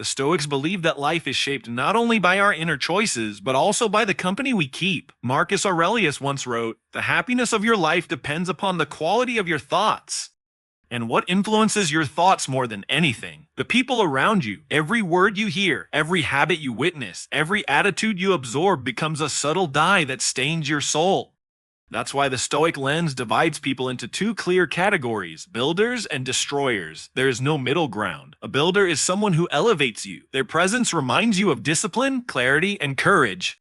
The Stoics believe that life is shaped not only by our inner choices, but also by the company we keep. Marcus Aurelius once wrote, "The happiness of your life depends upon the quality of your thoughts." And what influences your thoughts more than anything? The people around you. Every word you hear, every habit you witness, every attitude you absorb becomes a subtle dye that stains your soul. That's why the Stoic lens divides people into two clear categories, builders and destroyers. There is no middle ground. A builder is someone who elevates you. Their presence reminds you of discipline, clarity, and courage.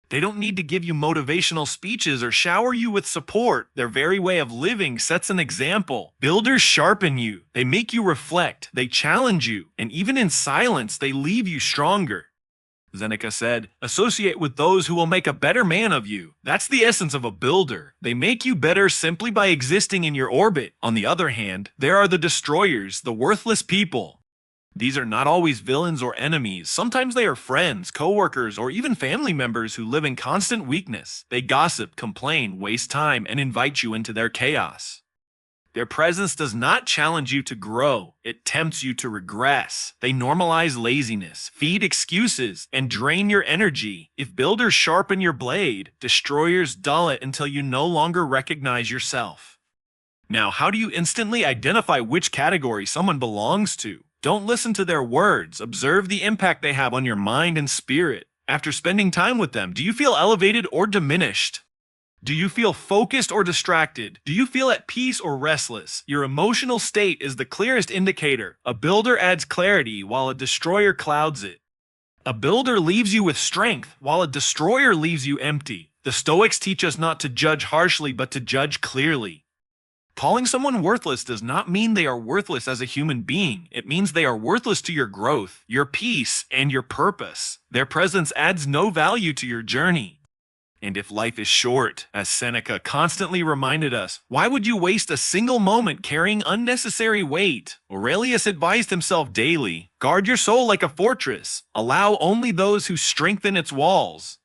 They don't need to give you motivational speeches or shower you with support. Their very way of living sets an example. Builders sharpen you. They make you reflect. They challenge you. And even in silence, they leave you stronger. Seneca said, "Associate with those who will make a better man of you." That's the essence of a builder. They make you better simply by existing in your orbit. On the other hand, there are the destroyers, the worthless people. These are not always villains or enemies. Sometimes they are friends, co-workers, or even family members who live in constant weakness. They gossip, complain, waste time, and invite you into their chaos. Their presence does not challenge you to grow. It tempts you to regress. They normalize laziness, feed excuses, and drain your energy. If builders sharpen your blade, destroyers dull it until you no longer recognize yourself. Now, how do you instantly identify which category someone belongs to? Don't listen to their words. Observe the impact they have on your mind and spirit. After spending time with them, do you feel elevated or diminished? Do you feel focused or distracted? Do you feel at peace or restless? Your emotional state is the clearest indicator. A builder adds clarity while a destroyer clouds it. A builder leaves you with strength while a destroyer leaves you empty. The Stoics teach us not to judge harshly but to judge clearly. Calling someone worthless does not mean they are worthless as a human being. It means they are worthless to your growth, your peace, and your purpose. Their presence adds no value to your journey. And if life is short, as Seneca constantly reminded us, why would you waste a single moment carrying unnecessary weight? Aurelius advised himself daily, guard your soul like a fortress. Allow only those who strengthen its walls.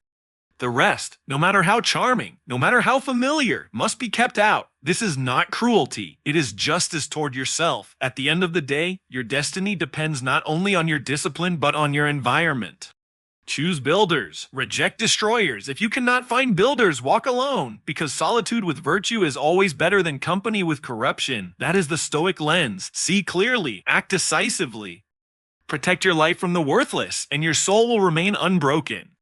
The rest, no matter how charming, no matter how familiar, must be kept out. This is not cruelty. It is justice toward yourself. At the end of the day, your destiny depends not only on your discipline, but on your environment. Choose builders. Reject destroyers. If you cannot find builders, walk alone, because solitude with virtue is always better than company with corruption. That is the Stoic lens. See clearly. Act decisively. Protect your life from the worthless, and your soul will remain unbroken.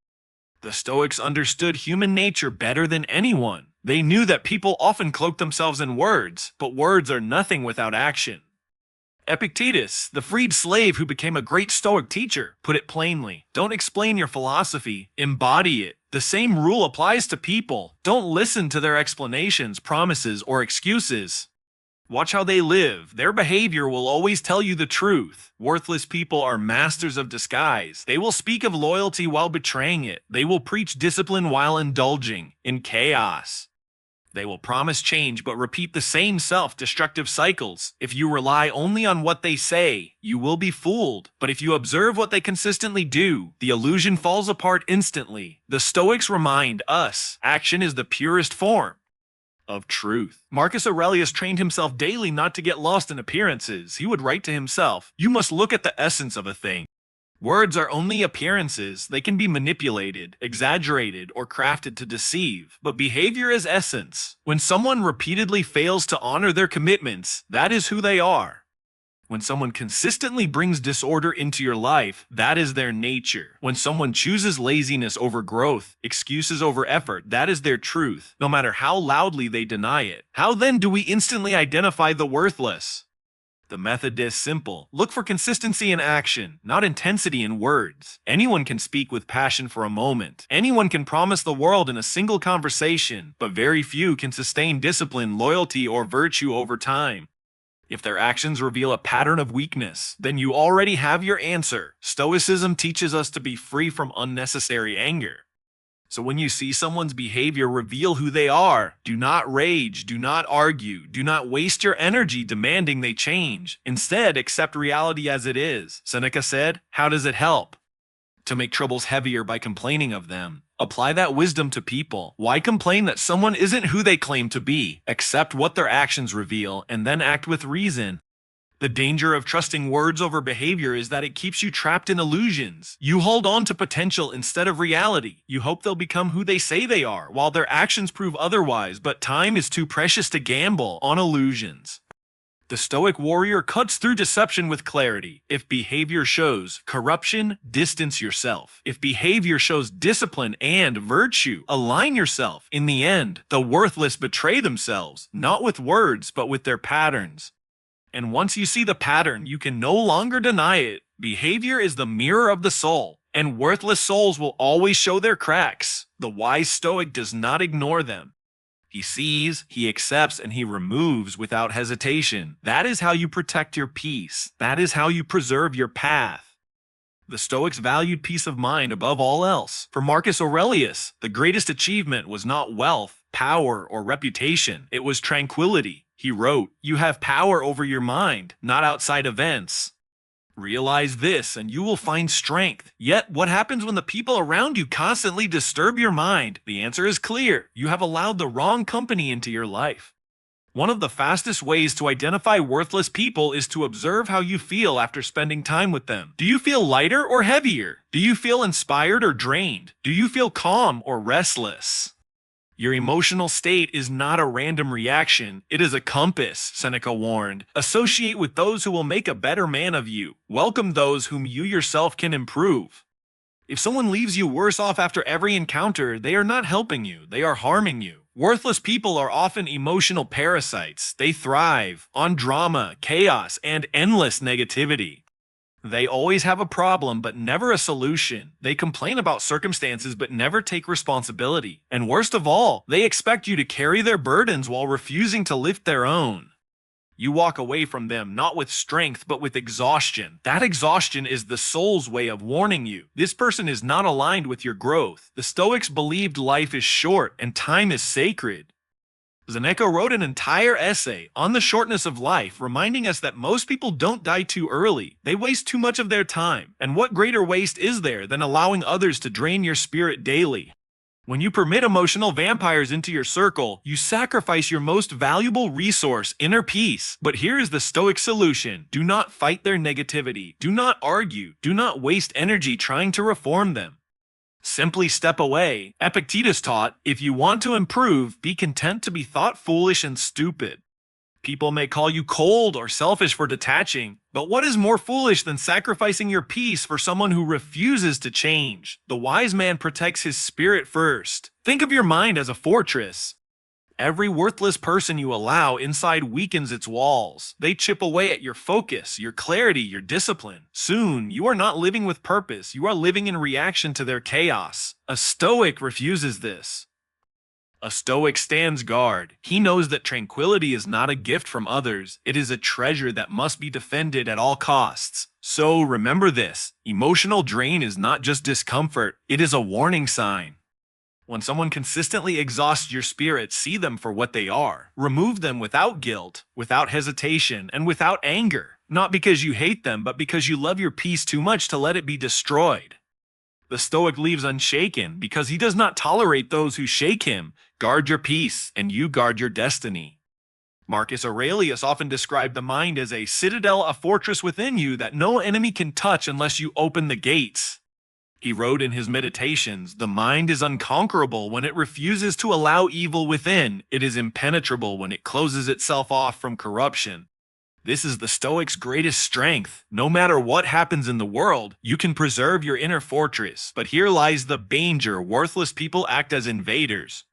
The Stoics understood human nature better than anyone. They knew that people often cloak themselves in words, but words are nothing without action. Epictetus, the freed slave who became a great Stoic teacher, put it plainly. Don't explain your philosophy, embody it. The same rule applies to people. Don't listen to their explanations, promises, or excuses. Watch how they live. Their behavior will always tell you the truth. Worthless people are masters of disguise. They will speak of loyalty while betraying it. They will preach discipline while indulging in chaos. They will promise change but repeat the same self-destructive cycles. If you rely only on what they say, you will be fooled. But if you observe what they consistently do, the illusion falls apart instantly. The Stoics remind us, action is the purest form of truth. Marcus Aurelius trained himself daily not to get lost in appearances. He would write to himself, "You must look at the essence of a thing. Words are only appearances. They can be manipulated, exaggerated, or crafted to deceive. But behavior is essence. When someone repeatedly fails to honor their commitments, that is who they are. When someone consistently brings disorder into your life, that is their nature. When someone chooses laziness over growth, excuses over effort, that is their truth, no matter how loudly they deny it. How then do we instantly identify the worthless? The method is simple. Look for consistency in action, not intensity in words. Anyone can speak with passion for a moment. Anyone can promise the world in a single conversation, but very few can sustain discipline, loyalty, or virtue over time. If their actions reveal a pattern of weakness, then you already have your answer. Stoicism teaches us to be free from unnecessary anger. So when you see someone's behavior reveal who they are, do not rage, do not argue, do not waste your energy demanding they change. Instead, accept reality as it is. Seneca said, "How does it help to make troubles heavier by complaining of them?" Apply that wisdom to people. Why complain that someone isn't who they claim to be? Accept what their actions reveal and then act with reason. The danger of trusting words over behavior is that it keeps you trapped in illusions. You hold on to potential instead of reality. You hope they'll become who they say they are, while their actions prove otherwise, but time is too precious to gamble on illusions. The Stoic warrior cuts through deception with clarity. If behavior shows corruption, distance yourself. If behavior shows discipline and virtue, align yourself. In the end, the worthless betray themselves, not with words, but with their patterns. And once you see the pattern, you can no longer deny it. Behavior is the mirror of the soul, and worthless souls will always show their cracks. The wise Stoic does not ignore them. He sees, he accepts, and he removes without hesitation. That is how you protect your peace. That is how you preserve your path. The Stoics valued peace of mind above all else. For Marcus Aurelius, the greatest achievement was not wealth, power, or reputation. It was tranquility. He wrote, "You have power over your mind, not outside events. Realize this and you will find strength." Yet, what happens when the people around you constantly disturb your mind? The answer is clear. You have allowed the wrong company into your life. One of the fastest ways to identify worthless people is to observe how you feel after spending time with them. Do you feel lighter or heavier? Do you feel inspired or drained? Do you feel calm or restless? Your emotional state is not a random reaction, it is a compass, Seneca warned. Associate with those who will make a better man of you. Welcome those whom you yourself can improve. If someone leaves you worse off after every encounter, they are not helping you, they are harming you. Worthless people are often emotional parasites. They thrive on drama, chaos, and endless negativity. They always have a problem, but never a solution. They complain about circumstances, but never take responsibility. And worst of all, they expect you to carry their burdens while refusing to lift their own. You walk away from them not with strength, but with exhaustion. That exhaustion is the soul's way of warning you. This person is not aligned with your growth. The Stoics believed life is short and time is sacred. Seneca wrote an entire essay on the shortness of life, reminding us that most people don't die too early. They waste too much of their time. And what greater waste is there than allowing others to drain your spirit daily? When you permit emotional vampires into your circle, you sacrifice your most valuable resource, inner peace. But here is the Stoic solution. Do not fight their negativity. Do not argue. Do not waste energy trying to reform them. Simply step away. Epictetus taught, if you want to improve, be content to be thought foolish and stupid. People may call you cold or selfish for detaching, but what is more foolish than sacrificing your peace for someone who refuses to change? The wise man protects his spirit first. Think of your mind as a fortress. Every worthless person you allow inside weakens its walls. They chip away at your focus, your clarity, your discipline. Soon, you are not living with purpose. You are living in reaction to their chaos. A Stoic refuses this. A Stoic stands guard. He knows that tranquility is not a gift from others. It is a treasure that must be defended at all costs. So remember this. Emotional drain is not just discomfort. It is a warning sign. When someone consistently exhausts your spirit, see them for what they are. Remove them without guilt, without hesitation, and without anger. Not because you hate them, but because you love your peace too much to let it be destroyed. The Stoic leaves unshaken because he does not tolerate those who shake him. Guard your peace, and you guard your destiny. Marcus Aurelius often described the mind as a citadel, a fortress within you that no enemy can touch unless you open the gates. He wrote in his meditations, the mind is unconquerable when it refuses to allow evil within. It is impenetrable when it closes itself off from corruption. This is the Stoic's greatest strength. No matter what happens in the world, you can preserve your inner fortress. But here lies the danger. Worthless people act as invaders.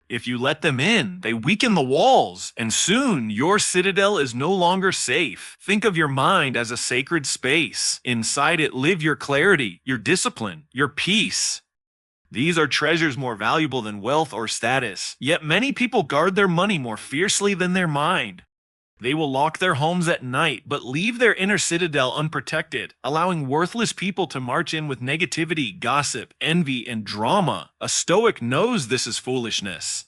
If you let them in, they weaken the walls, and soon your citadel is no longer safe. Think of your mind as a sacred space. Inside it, live your clarity, your discipline, your peace. These are treasures more valuable than wealth or status. Yet many people guard their money more fiercely than their mind. They will lock their homes at night, but leave their inner citadel unprotected, allowing worthless people to march in with negativity, gossip, envy, and drama. A Stoic knows this is foolishness.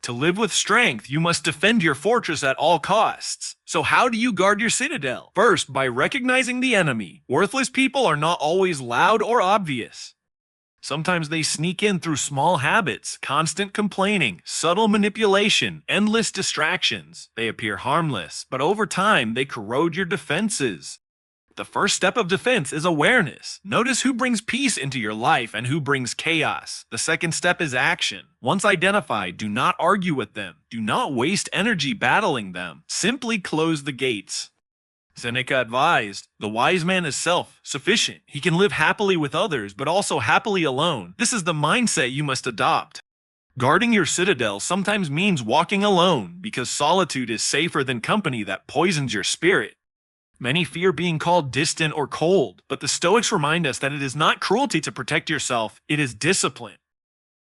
To live with strength, you must defend your fortress at all costs. So how do you guard your citadel? First, by recognizing the enemy. Worthless people are not always loud or obvious. Sometimes they sneak in through small habits, constant complaining, subtle manipulation, endless distractions. They appear harmless, but over time they corrode your defenses. The first step of defense is awareness. Notice who brings peace into your life and who brings chaos. The second step is action. Once identified, do not argue with them. Do not waste energy battling them. Simply close the gates. Seneca advised, "The wise man is self-sufficient. He can live happily with others, but also happily alone. This is the mindset you must adopt." Guarding your citadel sometimes means walking alone, because solitude is safer than company that poisons your spirit. Many fear being called distant or cold, but the Stoics remind us that it is not cruelty to protect yourself, it is discipline.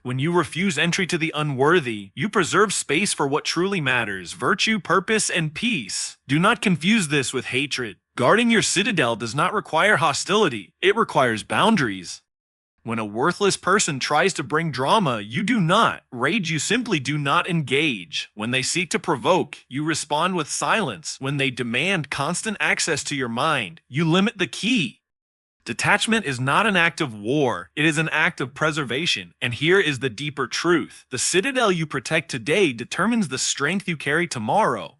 When you refuse entry to the unworthy, you preserve space for what truly matters: virtue, purpose, and peace. Do not confuse this with hatred. Guarding your citadel does not require hostility, it requires boundaries. When a worthless person tries to bring drama, you do not rage, you simply do not engage. When they seek to provoke, you respond with silence. When they demand constant access to your mind, you limit the key. Detachment is not an act of war, it is an act of preservation. And here is the deeper truth: the citadel you protect today determines the strength you carry tomorrow.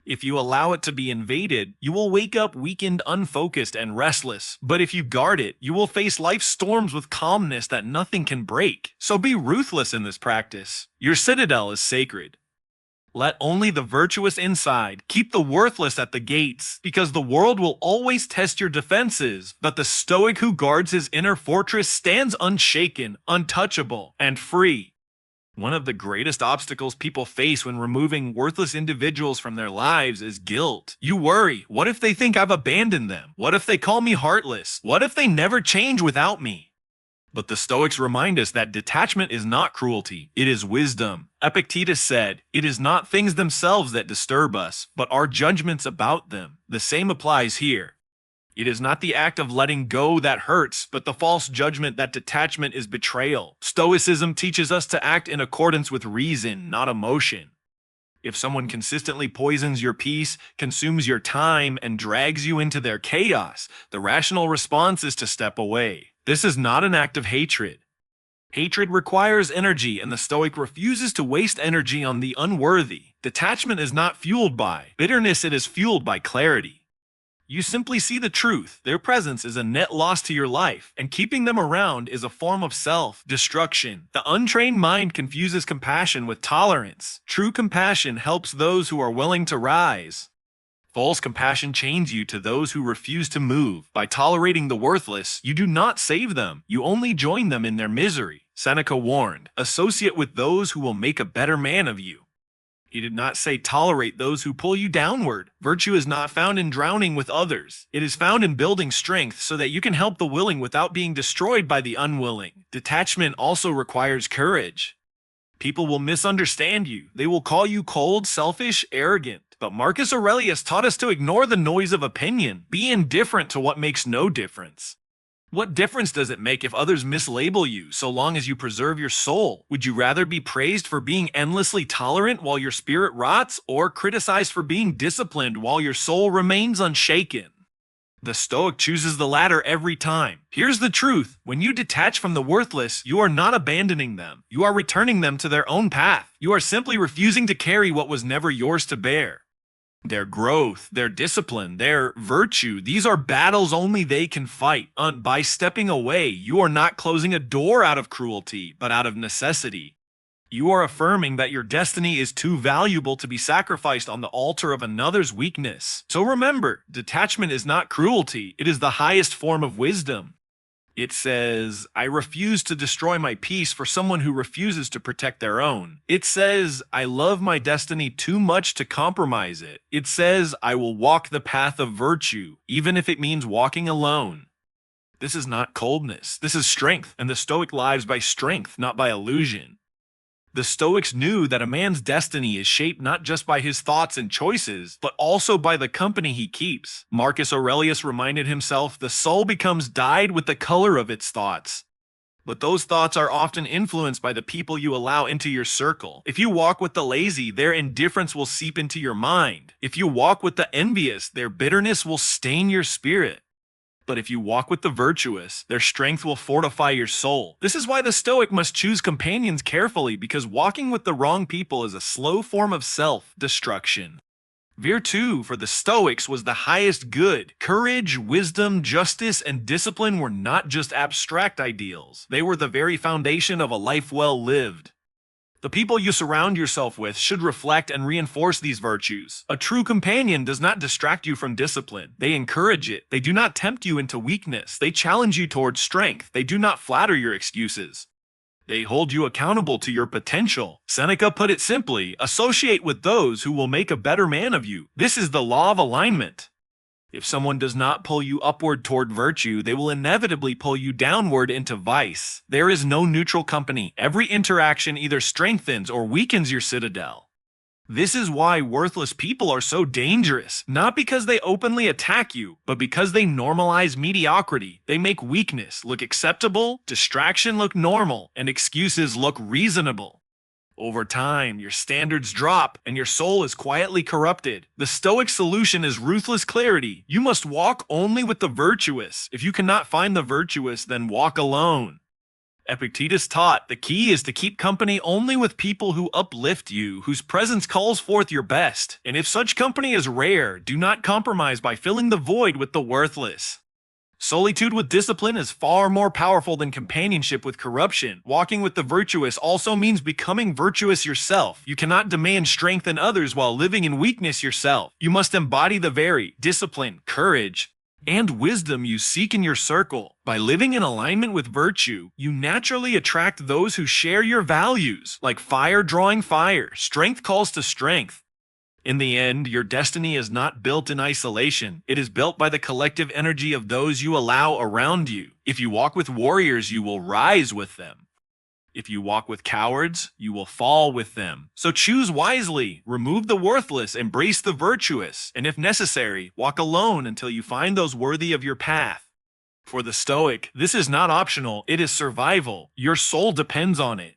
If you allow it to be invaded, you will wake up weakened, unfocused, and restless. But if you guard it, you will face life's storms with calmness that nothing can break. So be ruthless in this practice. Your citadel is sacred. Let only the virtuous inside. Keep the worthless at the gates, because the world will always test your defenses. But the Stoic who guards his inner fortress stands unshaken, untouchable, and free. One of the greatest obstacles people face when removing worthless individuals from their lives is guilt. You worry, what if they think I've abandoned them? What if they call me heartless? What if they never change without me? But the Stoics remind us that detachment is not cruelty, it is wisdom. Epictetus said, "It is not things themselves that disturb us, but our judgments about them." The same applies here. It is not the act of letting go that hurts, but the false judgment that detachment is betrayal. Stoicism teaches us to act in accordance with reason, not emotion. If someone consistently poisons your peace, consumes your time, and drags you into their chaos, the rational response is to step away. This is not an act of hatred. Hatred requires energy, and the Stoic refuses to waste energy on the unworthy. Detachment is not fueled by bitterness, it is fueled by clarity. You simply see the truth. Their presence is a net loss to your life, and keeping them around is a form of self-destruction. The untrained mind confuses compassion with tolerance. True compassion helps those who are willing to rise. False compassion chains you to those who refuse to move. By tolerating the worthless, you do not save them. You only join them in their misery. Seneca warned, "Associate with those who will make a better man of you." He did not say tolerate those who pull you downward. Virtue is not found in drowning with others. It is found in building strength so that you can help the willing without being destroyed by the unwilling. Detachment also requires courage. People will misunderstand you. They will call you cold, selfish, arrogant. But Marcus Aurelius taught us to ignore the noise of opinion. Be indifferent to what makes no difference. What difference does it make if others mislabel you, so long as you preserve your soul? Would you rather be praised for being endlessly tolerant while your spirit rots, or criticized for being disciplined while your soul remains unshaken? The Stoic chooses the latter every time. Here's the truth: when you detach from the worthless, you are not abandoning them. You are returning them to their own path. You are simply refusing to carry what was never yours to bear. Their growth, their discipline, their virtue, these are battles only they can fight. By stepping away, you are not closing a door out of cruelty, but out of necessity. You are affirming that your destiny is too valuable to be sacrificed on the altar of another's weakness. So remember, detachment is not cruelty, it is the highest form of wisdom. It says, "I refuse to destroy my peace for someone who refuses to protect their own." It says, "I love my destiny too much to compromise it." It says, "I will walk the path of virtue, even if it means walking alone." This is not coldness, this is strength, and the Stoic lives by strength, not by illusion. The Stoics knew that a man's destiny is shaped not just by his thoughts and choices, but also by the company he keeps. Marcus Aurelius reminded himself, "The soul becomes dyed with the color of its thoughts." But those thoughts are often influenced by the people you allow into your circle. If you walk with the lazy, their indifference will seep into your mind. If you walk with the envious, their bitterness will stain your spirit. But if you walk with the virtuous, their strength will fortify your soul. This is why the Stoic must choose companions carefully, because walking with the wrong people is a slow form of self-destruction. Virtue for the Stoics was the highest good. Courage, wisdom, justice, and discipline were not just abstract ideals. They were the very foundation of a life well lived. The people you surround yourself with should reflect and reinforce these virtues. A true companion does not distract you from discipline. They encourage it. They do not tempt you into weakness. They challenge you towards strength. They do not flatter your excuses. They hold you accountable to your potential. Seneca put it simply, associate with those who will make a better man of you. This is the law of alignment. If someone does not pull you upward toward virtue, they will inevitably pull you downward into vice. There is no neutral company. Every interaction either strengthens or weakens your citadel. This is why worthless people are so dangerous, not because they openly attack you, but because they normalize mediocrity. They make weakness look acceptable, distraction look normal, and excuses look reasonable. Over time, your standards drop and your soul is quietly corrupted. The Stoic solution is ruthless clarity. You must walk only with the virtuous. If you cannot find the virtuous, then walk alone. Epictetus taught the key is to keep company only with people who uplift you, whose presence calls forth your best. And if such company is rare, do not compromise by filling the void with the worthless. Solitude with discipline is far more powerful than companionship with corruption. Walking with the virtuous also means becoming virtuous yourself. You cannot demand strength in others while living in weakness yourself. You must embody the very discipline, courage, and wisdom you seek in your circle. By living in alignment with virtue, you naturally attract those who share your values. Like fire drawing fire, strength calls to strength. In the end, your destiny is not built in isolation. It is built by the collective energy of those you allow around you. If you walk with warriors, you will rise with them. If you walk with cowards, you will fall with them. So choose wisely, remove the worthless, embrace the virtuous, and if necessary, walk alone until you find those worthy of your path. For the Stoic, this is not optional, it is survival. Your soul depends on it.